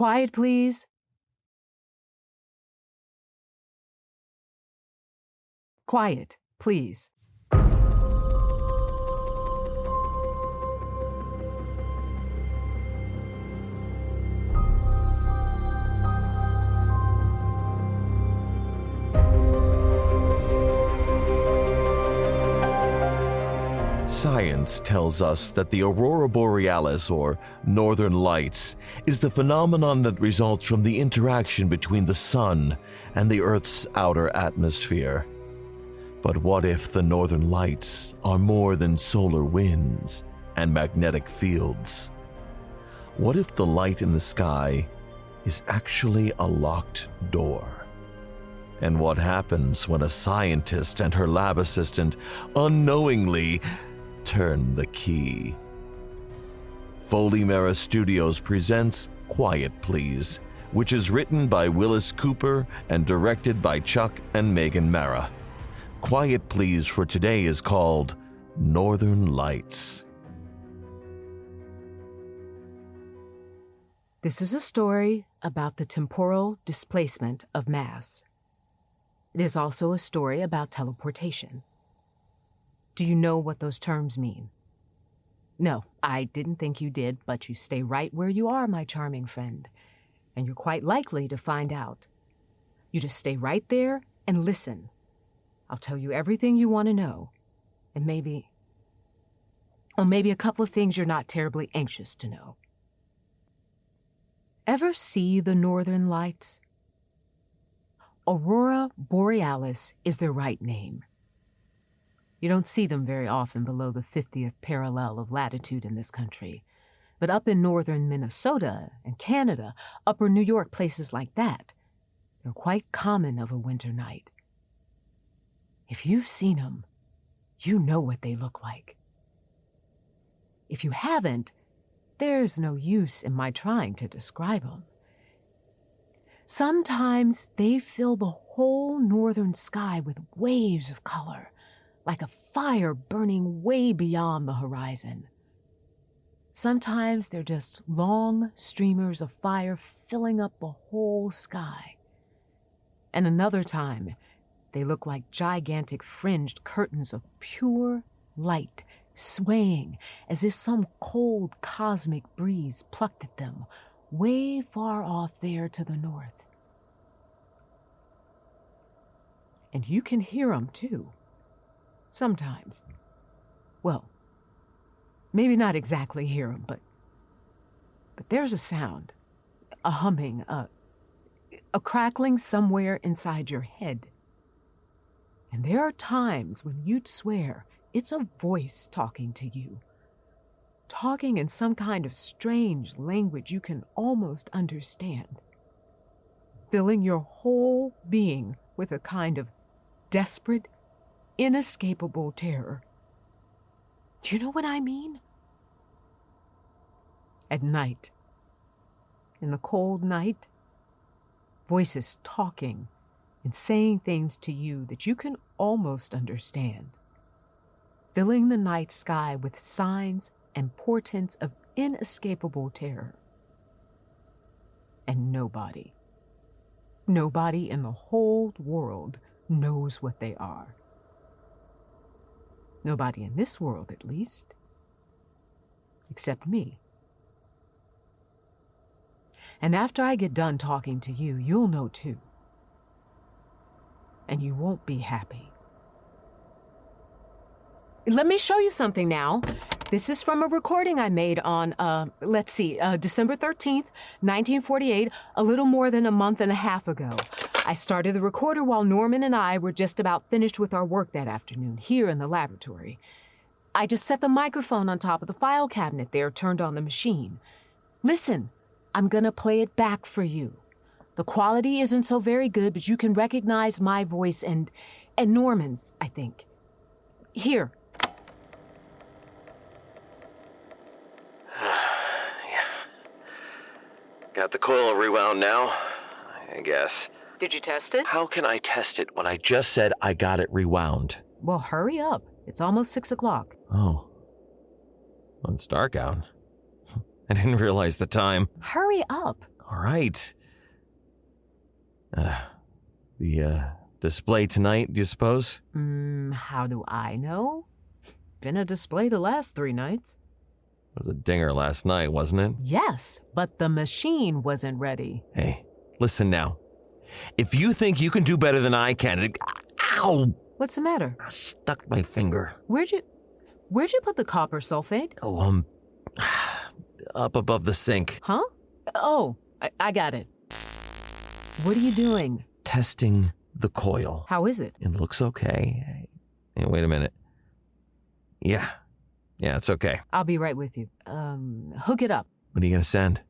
Quiet, please. Quiet, please. Science tells us that the Aurora Borealis, or northern lights, is the phenomenon that results from the interaction between the sun and the Earth's outer atmosphere. But what if the northern lights are more than solar winds and magnetic fields? What if the light in the sky is actually a locked door? And what happens when a scientist and her lab assistant unknowingly turn the key? Foley Mara Studios presents Quiet Please, which is written by Willis Cooper and directed by Chuck and Megan Mara. Quiet Please for today is called Northern Lights. This is a story about the temporal displacement of mass. It is also a story about teleportation. Do you know what those terms mean? No, I didn't think you did, but you stay right where you are, my charming friend, and you're quite likely to find out. You just stay right there and listen. I'll tell you everything you want to know, and maybe a couple of things you're not terribly anxious to know. Ever see the northern lights? Aurora Borealis is their right name. You don't see them very often below the 50th parallel of latitude in this country. But up in northern Minnesota and Canada, upper New York, places like that, they're quite common of a winter night. If you've seen them, you know what they look like. If you haven't, there's no use in my trying to describe them. Sometimes they fill the whole northern sky with waves of color, like a fire burning way beyond the horizon. Sometimes they're just long streamers of fire filling up the whole sky. And another time, they look like gigantic fringed curtains of pure light, swaying as if some cold cosmic breeze plucked at them, way far off there to the north. And you can hear them too. Sometimes. Well, maybe not exactly hear them, but there's a sound, a humming, a crackling somewhere inside your head. And there are times when you'd swear it's a voice talking to you, talking in some kind of strange language you can almost understand, filling your whole being with a kind of desperate, inescapable terror. Do you know what I mean? At night, in the cold night, voices talking and saying things to you that you can almost understand, filling the night sky with signs and portents of inescapable terror. And nobody in the whole world knows what they are. Nobody in this world, at least. Except me. And after I get done talking to you, you'll know too. And you won't be happy. Let me show you something now. This is from a recording I made on, December 13th, 1948, a little more than a month and a half ago. I started the recorder while Norman and I were just about finished with our work that afternoon, here in the laboratory. I just set the microphone on top of the file cabinet there, turned on the machine. Listen, I'm gonna play it back for you. The quality isn't so very good, but you can recognize my voice and Norman's, I think. Here. Got the coil rewound now, I guess. Did you test it? How can I test it when I just said I got it rewound? Well, hurry up. It's almost 6 o'clock. Oh. Well, it's dark out. I didn't realize the time. Hurry up. All right. The display tonight, do you suppose? How do I know? Been a display the last 3 nights. It was a dinger last night, wasn't it? Yes, but the machine wasn't ready. Hey, listen now. If you think you can do better than I can, ow! What's the matter? I stuck my finger. Where'd you put the copper sulfate? Oh, up above the sink. Huh? Oh, I got it. What are you doing? Testing the coil. How is it? It looks okay. Hey, wait a minute. Yeah, it's okay. I'll be right with you. Hook it up. What are you gonna send?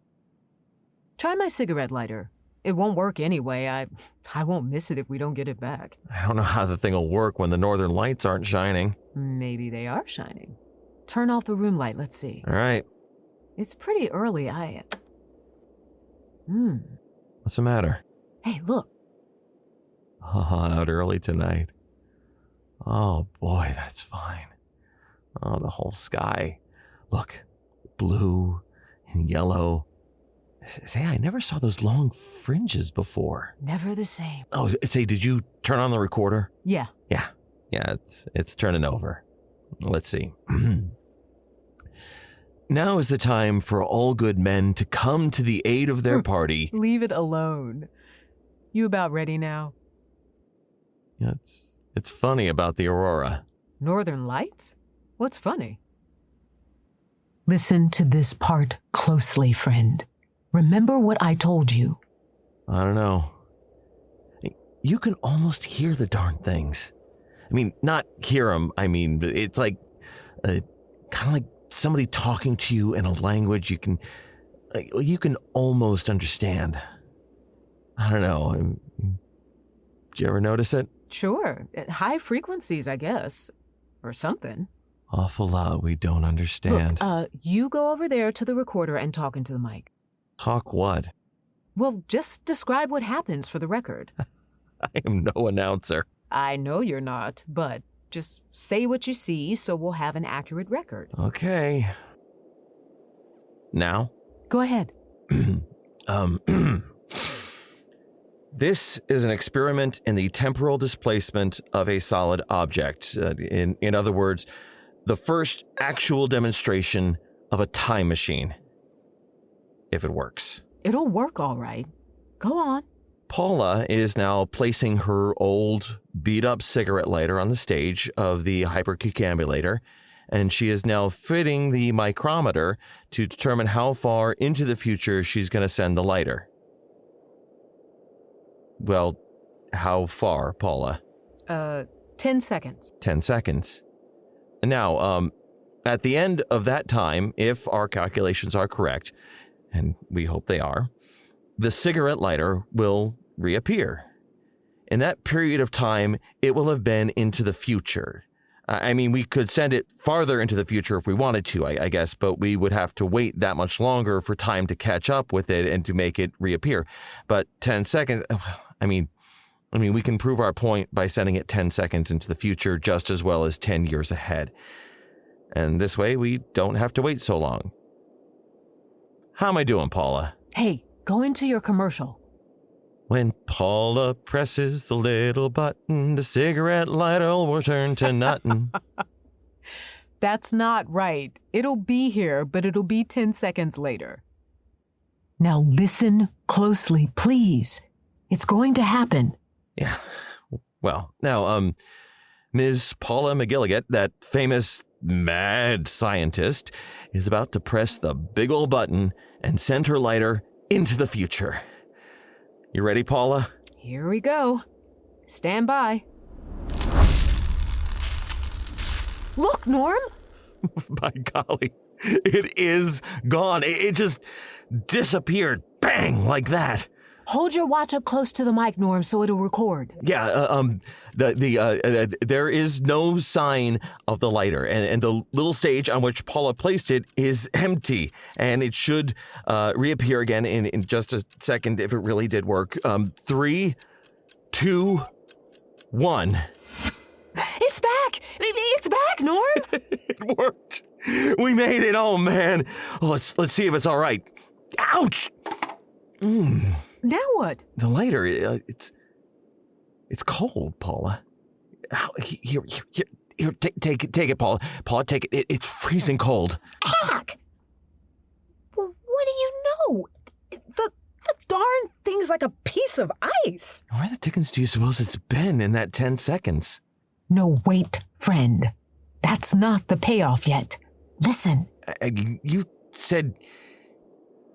Try my cigarette lighter. It won't work anyway. I won't miss it if we don't get it back. I don't know how the thing will work when the northern lights aren't shining. Maybe they are shining. Turn off the room light. Let's see. All right. It's pretty early. What's the matter? Hey, look. Out early tonight. Oh, boy, that's fine. Oh, the whole sky. Look, blue and yellow. Say, I never saw those long fringes before. Never the same. Oh, say, did you turn on the recorder? Yeah. Yeah, it's turning over. Let's see. Now is the time for all good men to come to the aid of their party. Leave it alone. You about ready now? Yeah, it's funny about the Aurora. Northern Lights? What's funny? Listen to this part closely, friend. Remember what I told you. I don't know. You can almost hear the darn things. I mean, not hear them. I mean, it's like, kind of like somebody talking to you in a language you can almost understand. I don't know. Did you ever notice it? Sure. At high frequencies, I guess. Or something. Awful lot we don't understand. Look, you go over there to the recorder and talk into the mic. Talk what? Well, just describe what happens for the record. I am no announcer. I know you're not, but just say what you see so we'll have an accurate record. Okay. Now? Go ahead. This is an experiment in the temporal displacement of a solid object. In other words, the first actual demonstration of a time machine. If it works. It'll work all right. Go on. Paula is now placing her old, beat-up cigarette lighter on the stage of the hypercucambulator, and she is now fitting the micrometer to determine how far into the future she's going to send the lighter. Well, how far, Paula? 10 seconds. 10 seconds. Now, at the end of that time, if our calculations are correct, and we hope they are, the cigarette lighter will reappear. In that period of time, it will have been into the future. I mean, we could send it farther into the future if we wanted to, I guess, but we would have to wait that much longer for time to catch up with it and to make it reappear. But 10 seconds, I mean, we can prove our point by sending it 10 seconds into the future just as well as 10 years ahead. And this way, we don't have to wait so long. How am I doing, Paula? Hey, go into your commercial. When Paula presses the little button, the cigarette lighter will turn to nothing. That's not right. It'll be here, but it'll be 10 seconds later. Now listen closely, please. It's going to happen. Yeah. Well, now, Ms. Paula McGilligan, that famous mad scientist, is about to press the big ol' button and send her lighter into the future. You ready, Paula? Here we go. Stand by. Look, Norm! By golly, it is gone. It just disappeared. Bang, like that. Hold your watch up close to the mic, Norm, so it'll record. Yeah, there is no sign of the lighter, and the little stage on which Paula placed it is empty, and it should reappear again in just a second if it really did work. 3, 2, 1. It's back! It's back, Norm! It worked. We made it. Oh man. Let's see if it's all right. Ouch! Now what? The lighter, it's cold, Paula. Here, take it, Paula. Paula, take it. It's freezing cold. Heck! Well, what do you know? The darn thing's like a piece of ice. Where the dickens do you suppose it's been in that 10 seconds? No, wait, friend. That's not the payoff yet. Listen. You said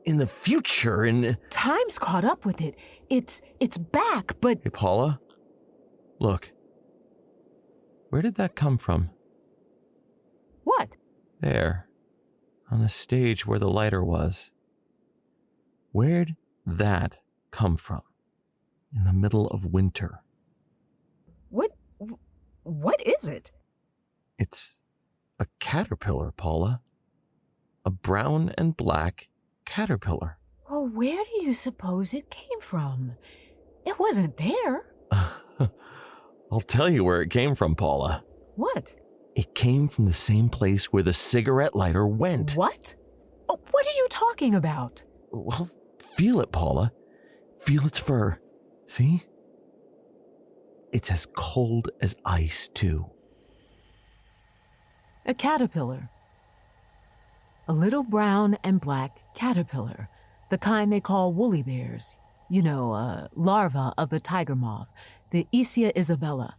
in the future, and... Time's caught up with it. It's back, but... Hey, Paula, look. Where did that come from? What? There, on the stage where the lighter was. Where'd that come from? In the middle of winter. What is it? It's a caterpillar, Paula. A brown and black caterpillar. Well, where do you suppose it came from? It wasn't there. I'll tell you where it came from, Paula. What? It came from the same place where the cigarette lighter went. What? Oh, what are you talking about? Well, feel it, Paula. Feel its fur. See? It's as cold as ice, too. A caterpillar. A little brown and black caterpillar. The kind they call woolly bears. You know, larva of the tiger moth, the Esia isabella.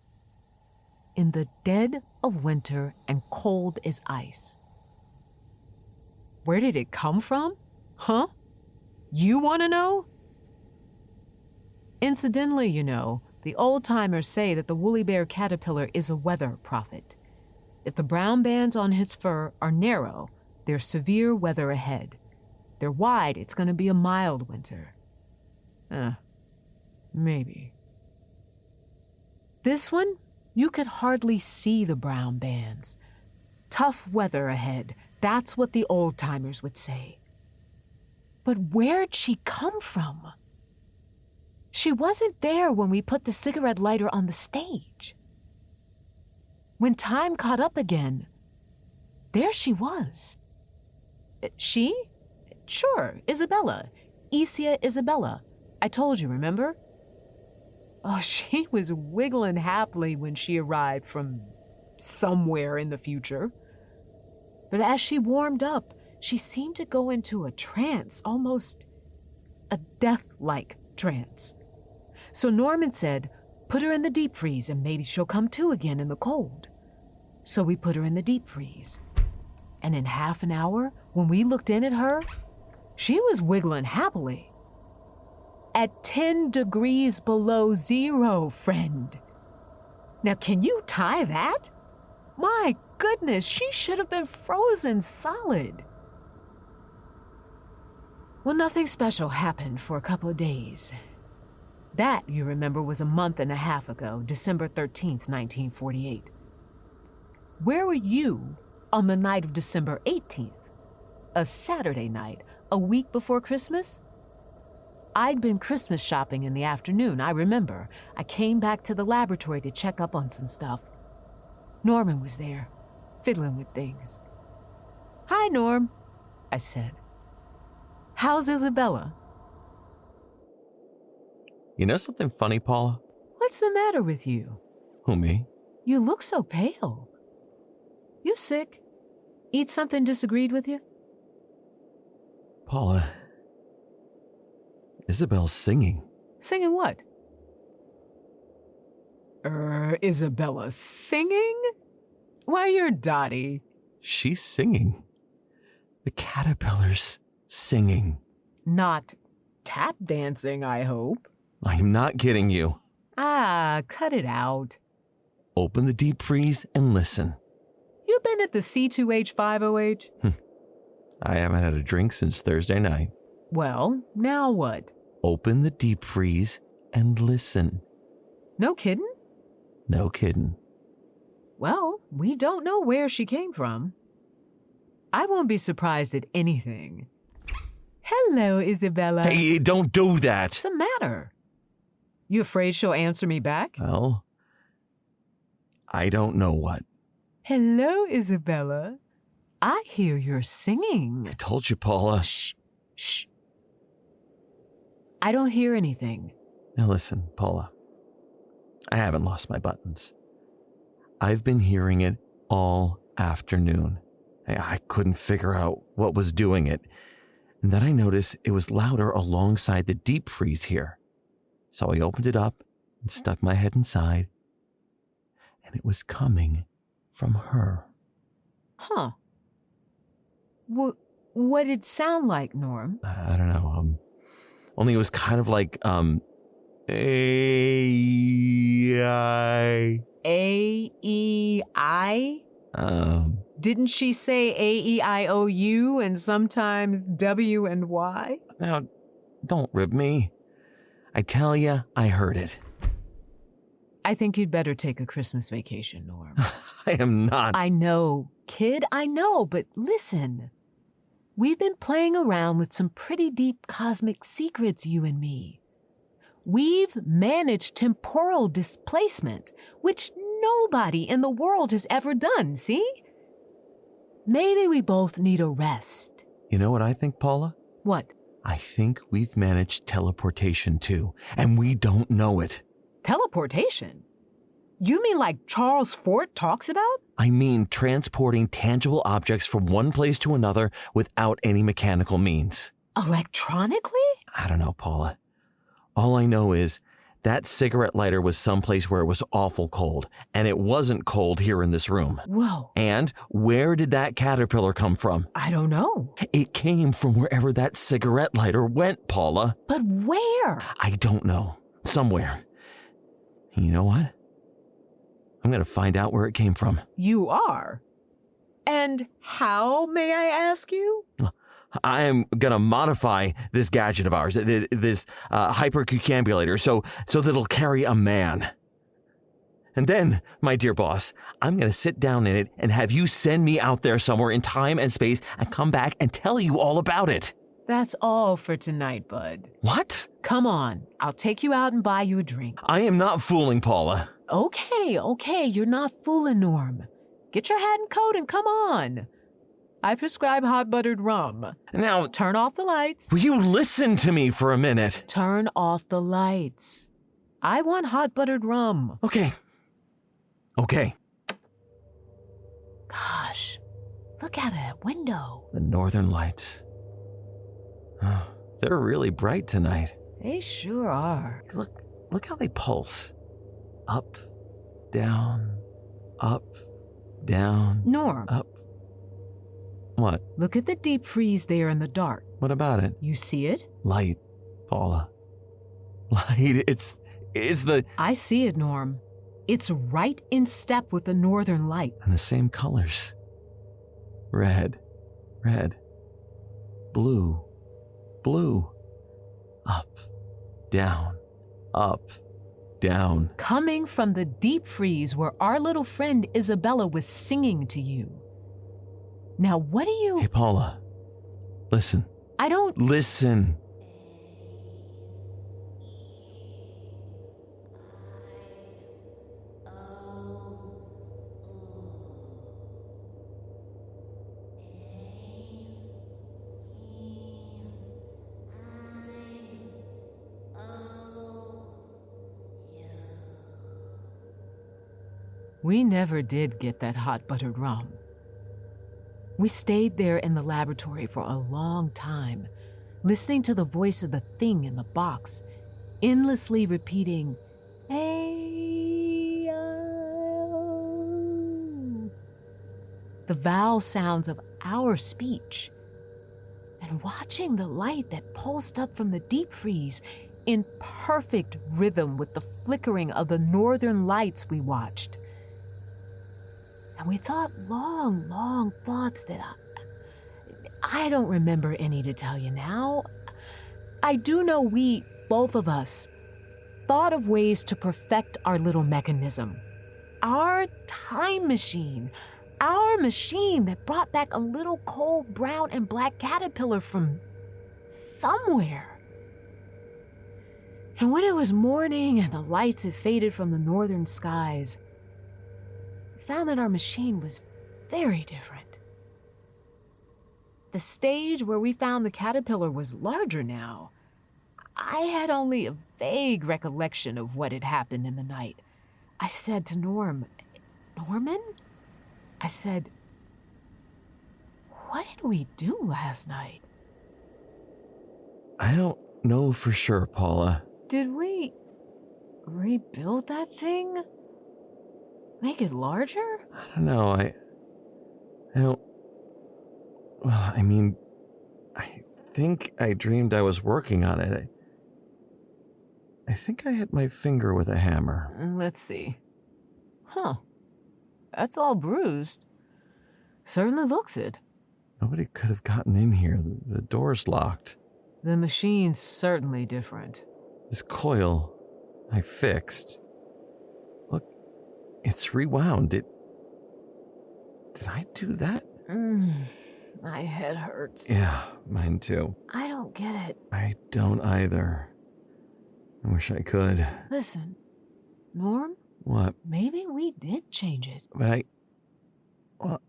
In the dead of winter and cold as ice. Where did it come from? Huh? You want to know? Incidentally, you know, the old-timers say that the woolly bear caterpillar is a weather prophet. If the brown bands on his fur are narrow, there's severe weather ahead. They're wide, it's going to be a mild winter. Maybe. This one, you could hardly see the brown bands. Tough weather ahead, that's what the old-timers would say. But where'd she come from? She wasn't there when we put the cigarette lighter on the stage. When time caught up again, there she was. She? Sure, Isabella. Esia Isabella. I told you, remember? Oh, she was wiggling happily when she arrived from somewhere in the future. But as she warmed up, she seemed to go into a trance, almost a death-like trance. So Norman said, put her in the deep freeze and maybe she'll come to again in the cold. So we put her in the deep freeze. And in half an hour, when we looked in at her, she was wiggling happily. At 10 degrees below zero, friend. Now, can you tie that? My goodness, she should have been frozen solid. Well, nothing special happened for a couple of days. That, you remember, was a month and a half ago, December 13th, 1948. Where were you on the night of December 18th? A Saturday night, a week before Christmas? I'd been Christmas shopping in the afternoon, I remember. I came back to the laboratory to check up on some stuff. Norman was there, fiddling with things. Hi, Norm, I said. How's Isabella? You know something funny, Paula? What's the matter with you? Who, me? You look so pale. You sick? Eat something disagreed with you? Paula, Isabel's singing. Singing what? Isabella singing? Why, you're Dottie. She's singing. The caterpillar's singing. Not tap dancing, I hope. I'm not kidding you. Ah, cut it out. Open the deep freeze and listen. You been at the C2H5OH? I haven't had a drink since Thursday night. Well, now what? Open the deep freeze and listen. No kidding? No kidding. Well, we don't know where she came from. I won't be surprised at anything. Hello, Isabella. Hey, don't do that. What's the matter? You afraid she'll answer me back? Well, I don't know what. Hello, Isabella. I hear you're singing. I told you, Paula. Shh, shh. I don't hear anything. Now listen, Paula. I haven't lost my buttons. I've been hearing it all afternoon. I couldn't figure out what was doing it. And then I noticed it was louder alongside the deep freeze here. So I opened it up and stuck my head inside. And it was coming from her. Huh. What did it sound like, Norm? I don't know. Only it was kind of like, A-E-I. A-E-I? Didn't she say A-E-I-O-U and sometimes W and Y? Now, don't rib me. I tell ya, I heard it. I think you'd better take a Christmas vacation, Norm. I am not. I know, kid, I know, but listen. We've been playing around with some pretty deep cosmic secrets, you and me. We've managed temporal displacement, which nobody in the world has ever done, see? Maybe we both need a rest. You know what I think, Paula? What? I think we've managed teleportation too, and we don't know it. Teleportation? You mean like Charles Fort talks about? I mean transporting tangible objects from one place to another without any mechanical means. Electronically? I don't know, Paula. All I know is that cigarette lighter was someplace where it was awful cold, and it wasn't cold here in this room. Whoa. And where did that caterpillar come from? I don't know. It came from wherever that cigarette lighter went, Paula. But where? I don't know. Somewhere. And you know what? I'm going to find out where it came from. You are? And how, may I ask you? I am going to modify this gadget of ours, this hypercucambulator, so that it'll carry a man. And then, my dear boss, I'm going to sit down in it and have you send me out there somewhere in time and space and come back and tell you all about it. That's all for tonight, bud. What? Come on. I'll take you out and buy you a drink. I am not fooling, Paula. Okay. You're not fooling, Norm. Get your hat and coat and come on. I prescribe hot buttered rum. Now, Turn off the lights. will you listen to me for a minute? Turn off the lights. I want hot buttered rum. Okay. Gosh, look out of that window. The northern lights. Oh, they're really bright tonight. They sure are. Look how they pulse. Up, down, up, down, Norm, up. What? look at the deep freeze there in the dark. What about it? You see it? Light, Paula. Light, it's the... I see it, Norm. It's right in step with the northern light. And the same colors. Red, blue, up, down, Coming from the deep freeze where our little friend Isabella was singing to you. Now, what do you... Hey, Paula, listen. I don't... Listen. We never did get that hot buttered rum. We stayed there in the laboratory for a long time, listening to the voice of the thing in the box, endlessly repeating, A-I-O. The vowel sounds of our speech, and watching the light that pulsed up from the deep freeze in perfect rhythm with the flickering of the northern lights we watched. And we thought long thoughts that I don't remember any to tell you now. I do know we, both of us, thought of ways to perfect our little mechanism. Our time machine. Our machine that brought back a little cold brown and black caterpillar from somewhere. And when it was morning and the lights had faded from the northern skies, found that our machine was very different. The stage where we found the caterpillar was larger now. I had only a vague recollection of what had happened in the night. I said to Norman, I said, what did we do last night? I don't know for sure, Paula. Did we rebuild that thing? Make it larger? I don't know. I don't. Well, I mean, I think I dreamed I was working on it. I think I hit my finger with a hammer. Let's see. Huh. That's all bruised. Certainly looks it. Nobody could have gotten in here. The door's locked. The machine's certainly different. This coil I fixed. Look, it's rewound. Did I do that? My head hurts. Yeah, mine too. I don't get it. I don't either. I wish I could. Listen, Norm, What? maybe we did change it. But well,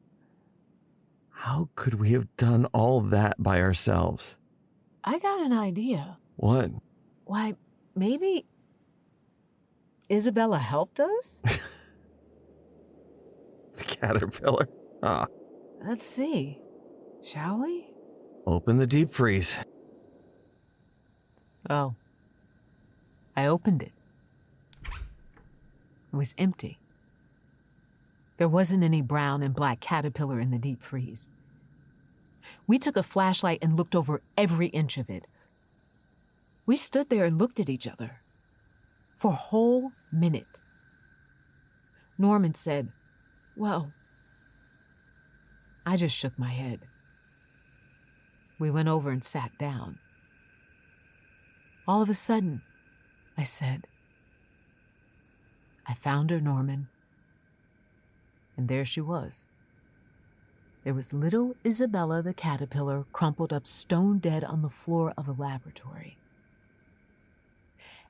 how could we have done all that by ourselves? I got an idea. What? Why, maybe Isabella helped us? The caterpillar? Ah. Let's see. Shall we? Open the deep freeze. Oh. I opened it. It was empty. There wasn't any brown and black caterpillar in the deep freeze. We took a flashlight and looked over every inch of it. We stood there and looked at each other for a whole minute. Norman said, "Well," I just shook my head. We went over and sat down. All of a sudden, I said, "I found her, Norman." And there she was. There was little Isabella the caterpillar crumpled up stone dead on the floor of a laboratory.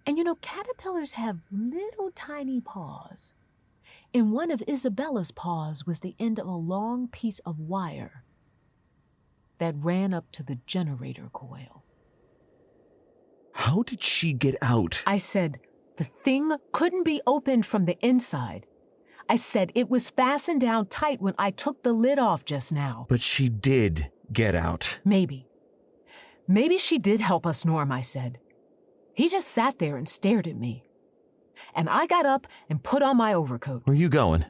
And you know, caterpillars have little tiny paws. In one of Isabella's paws was the end of a long piece of wire that ran up to the generator coil. How did she get out? I said, the thing couldn't be opened from the inside. I said it was fastened down tight when I took the lid off just now. But she did get out. Maybe. Maybe she did help us, Norm, I said. He just sat there and stared at me. And I got up and put on my overcoat. Where you going?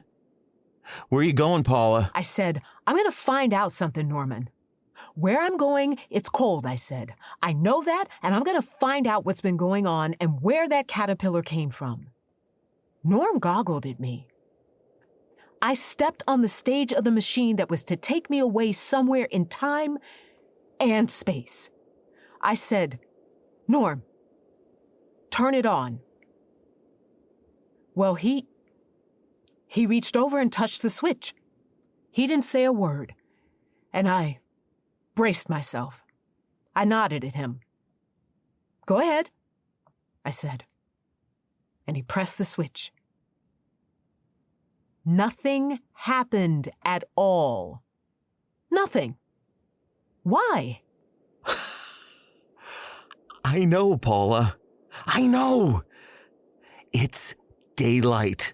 Where you going, Paula? I said, I'm going to find out something, Norman. Where I'm going, it's cold, I said. I know that, and I'm going to find out what's been going on and where that caterpillar came from. Norm goggled at me. I stepped on the stage of the machine that was to take me away somewhere in time and space. I said, Norm, turn it on. Well, he reached over and touched the switch. He didn't say a word, and I braced myself. I nodded at him. Go ahead, I said, and he pressed the switch. Nothing happened at all. Nothing. Why? I know, Paula. I know. It's daylight,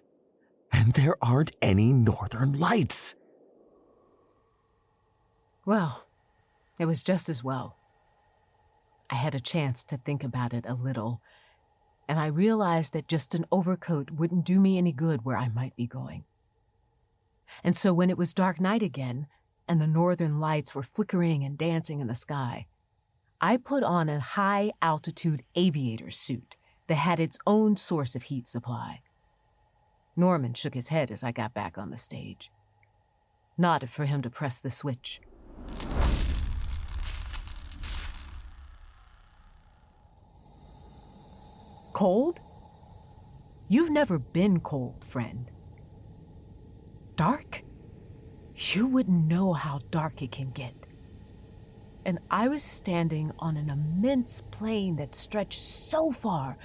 and there aren't any northern lights. Well, it was just as well. I had a chance to think about it a little, and I realized that just an overcoat wouldn't do me any good where I might be going. And so when it was dark night again, and the northern lights were flickering and dancing in the sky, I put on a high-altitude aviator suit that had its own source of heat supply. Norman shook his head as I got back on the stage, nodded for him to press the switch. Cold? You've never been cold, friend. Dark? You wouldn't know how dark it can get. And I was standing on an immense plain that stretched so far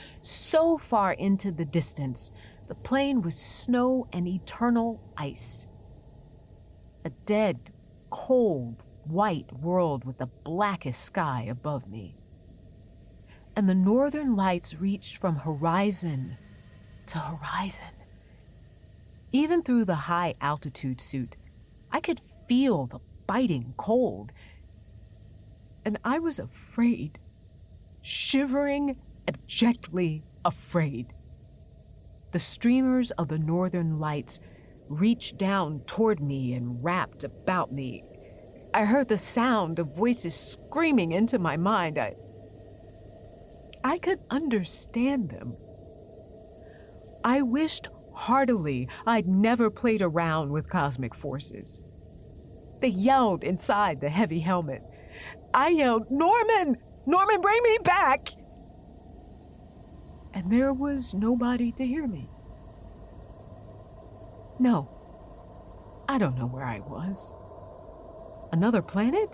into the distance. The plain was snow and eternal ice. A dead, cold, white world with the blackest sky above me. and the northern lights reached from horizon to horizon. Even through the high-altitude suit, I could feel the biting cold, and I was afraid, shivering, abjectly afraid. The streamers of the northern lights reached down toward me and wrapped about me. I heard the sound of voices screaming into my mind. I could understand them. I wished heartily I'd never played around with cosmic forces. They yelled inside the heavy helmet. I yelled, "Norman! Norman, bring me back!" And there was nobody to hear me. No, I don't know where I was. Another planet?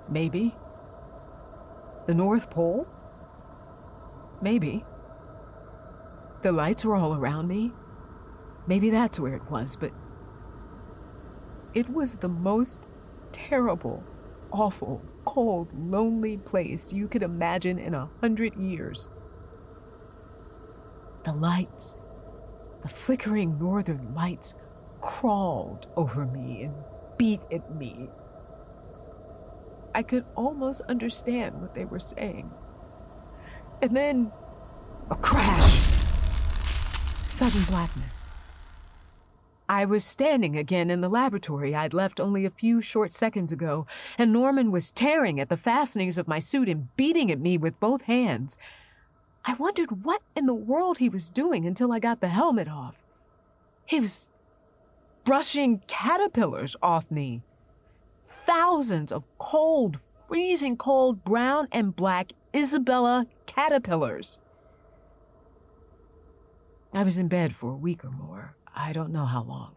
Maybe. The North Pole? Maybe. The lights were all around me. Maybe that's where it was, but it was the most terrible, awful, cold, lonely place you could imagine in 100 years. The lights, the flickering northern lights, crawled over me and beat at me. I could almost understand what they were saying. And then, a crash. Sudden blackness. I was standing again in the laboratory I'd left only a few short seconds ago, and Norman was tearing at the fastenings of my suit and beating at me with both hands. I wondered what in the world he was doing until I got the helmet off. He was brushing caterpillars off me. Thousands of cold, freezing cold brown and black Isabella caterpillars. I was in bed for a week or more. I don't know how long.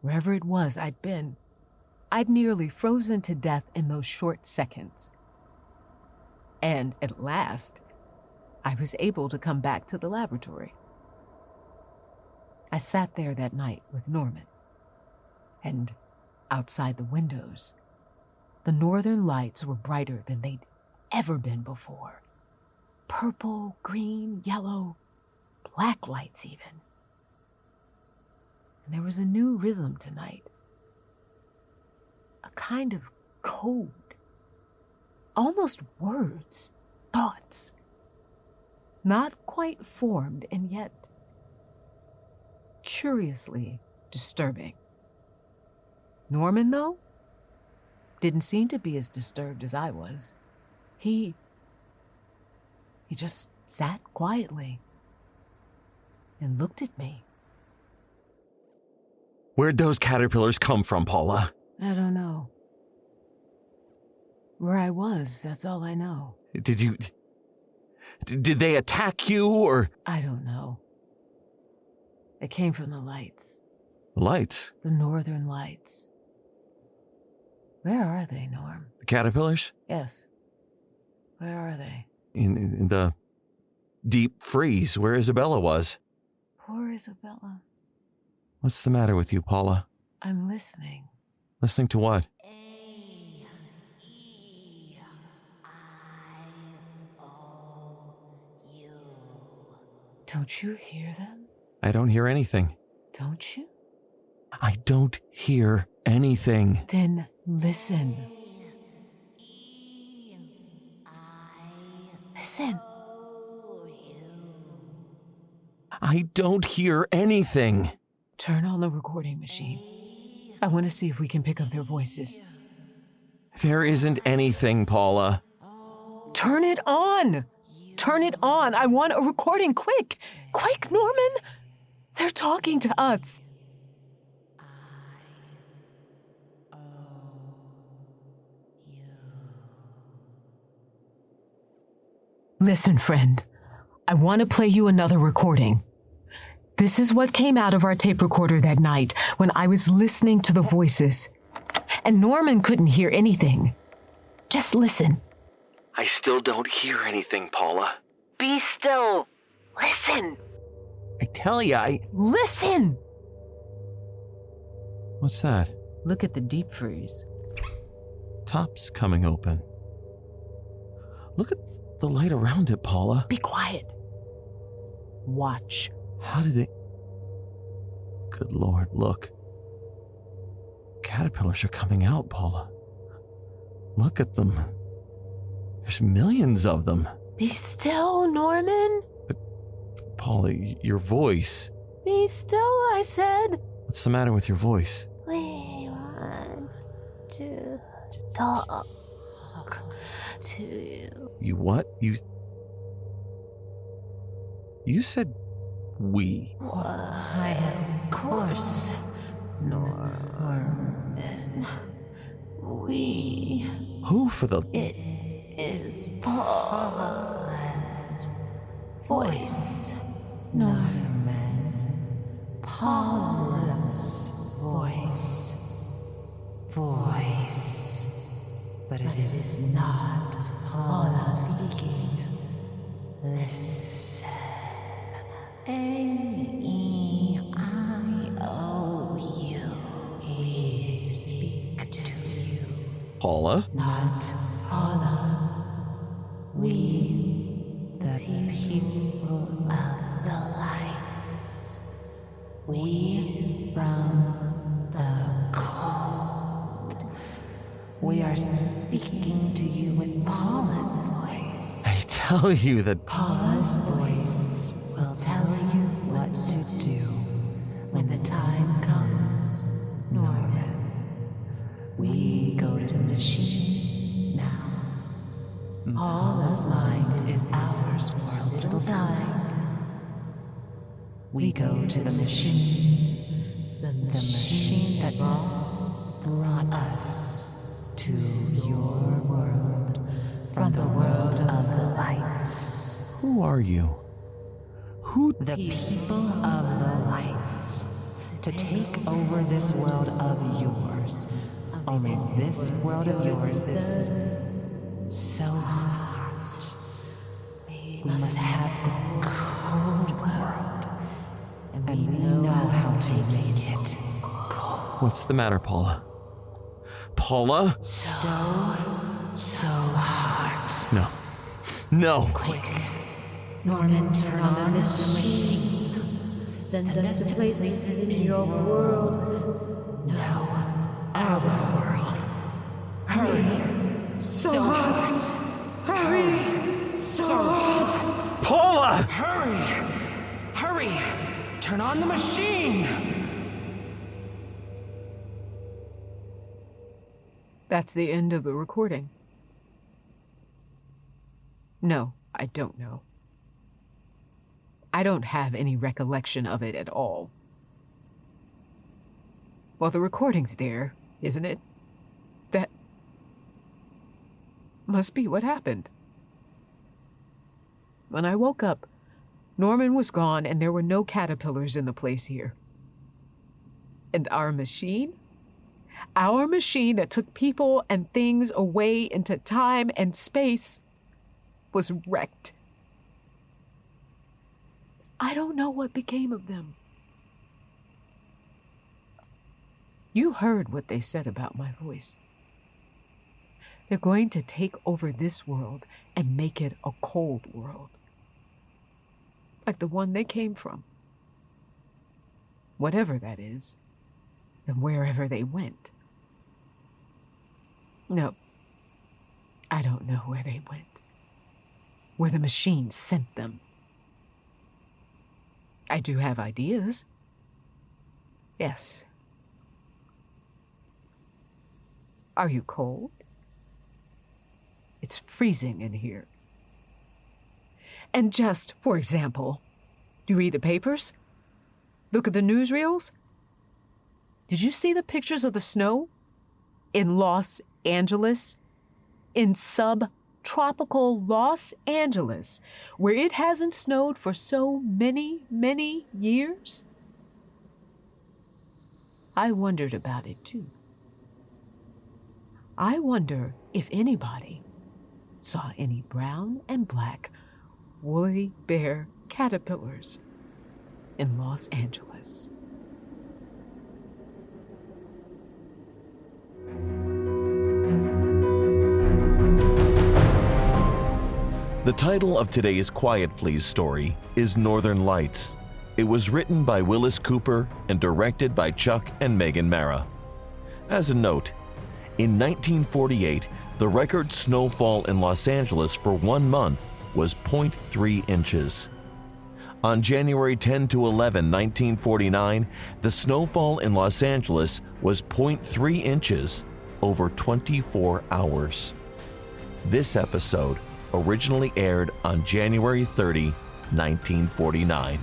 Wherever it was I'd been, I'd nearly frozen to death in those short seconds. And at last, I was able to come back to the laboratory. I sat there that night with Norman, and outside the windows, the northern lights were brighter than they'd ever been before. Purple, green, yellow, black lights even. And there was a new rhythm tonight. A kind of code. Almost words, thoughts. Not quite formed and yet curiously disturbing. Norman, though, didn't seem to be as disturbed as I was. He just sat quietly and looked at me. Where'd those caterpillars come from, Paula? I don't know. Where I was, that's all I know. Did they attack you, or? I don't know. They came from the lights. The lights? The northern lights. Where are they, Norm? The caterpillars? Yes. Where are they? In the deep freeze where Isabella was. Poor Isabella. What's the matter with you, Paula? I'm listening. Listening to what? Don't you hear them? I don't hear anything. Don't you? I don't hear anything. Then listen. Listen. I don't hear anything. Turn on the recording machine. I want to see if we can pick up their voices. There isn't anything, Paula. Turn it on! Turn it on! I want a recording, quick! Quick, Norman! They're talking to us. Listen, friend. I want to play you another recording. This is what came out of our tape recorder that night when I was listening to the voices. And Norman couldn't hear anything. Just listen. I still don't hear anything, Paula. Be still. Listen. I tell you, Listen! What's that? Look at the deep freeze. Top's coming open. Look at the light around it, Paula. Be quiet. Watch. How did they... Good Lord, look. Caterpillars are coming out, Paula. Look at them. There's millions of them. Be still, Norman. Paula, your voice. Be still, I said. What's the matter with your voice? We want to talk to you. You what? You said we. Why, of course, Norman. We. Who for the... It is Paula's voice, Norman. Paula's voice. But it is not Paula speaking. Listen. A-E-I-O-U. We speak to you. Paula? Not Paula. We, the people of the lights. We from the cold. We are speaking to you with Paula's voice. I tell you that... Paula's voice will tell you what to do when the time comes, Norman. We go to the machine now. Paula's mind is ours for a little time. We go to the machine. The machine that brought us to your world from the world of the lights. Who are you? Who... The people of the lights. To take over this world of yours. Only this world of yours is so hot. We must have the cold world. And we know how to make it cold. What's the matter, Paula? Paula? So hot. No. Quick. Norman, turn on this machine. Send us to places in your world. No, our world. Hurry. So hot. Hurry. So hot. Paula! Hurry! Turn on the machine! That's the end of the recording. No, I don't know. I don't have any recollection of it at all. Well, the recording's there, isn't it? That must be what happened. When I woke up, Norman was gone and there were no caterpillars in the place here. And our machine that took people and things away into time and space, was wrecked. I don't know what became of them. You heard what they said about my voice. They're going to take over this world and make it a cold world. Like the one they came from. Whatever that is, and wherever they went. No, I don't know where they went. Where the machine sent them. I do have ideas. Yes. Are you cold? It's freezing in here. And just, for example, do you read the papers? Look at the newsreels? Did you see the pictures of the snow in Los Angeles? In subtropical Los Angeles, where it hasn't snowed for so many, many years? I wondered about it too. I wonder if anybody saw any brown and black woolly bear caterpillars in Los Angeles. The title of today's Quiet Please story is Northern Lights. It was written by Willis Cooper and directed by Chuck and Megan Mara. As a note, in 1948, the record snowfall in Los Angeles for 1 month was 0.3 inches. On January 10 to 11, 1949, the snowfall in Los Angeles was 0.3 inches over 24 hours. This episode originally aired on January 30, 1949.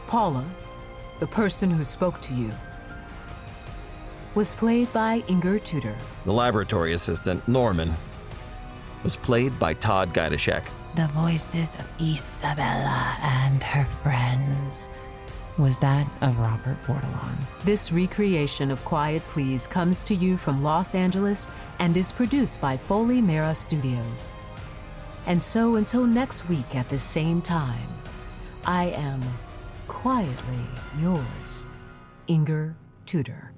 Paula, the person who spoke to you, was played by Inger Tudor. The laboratory assistant, Norman, was played by Todd Gajdusek. The voices of Isabella and her friends was that of Robert Bordelon. This recreation of Quiet Please comes to you from Los Angeles and is produced by Foley Mara Studios. And so until next week at the same time, I am quietly yours, Inger Tudor.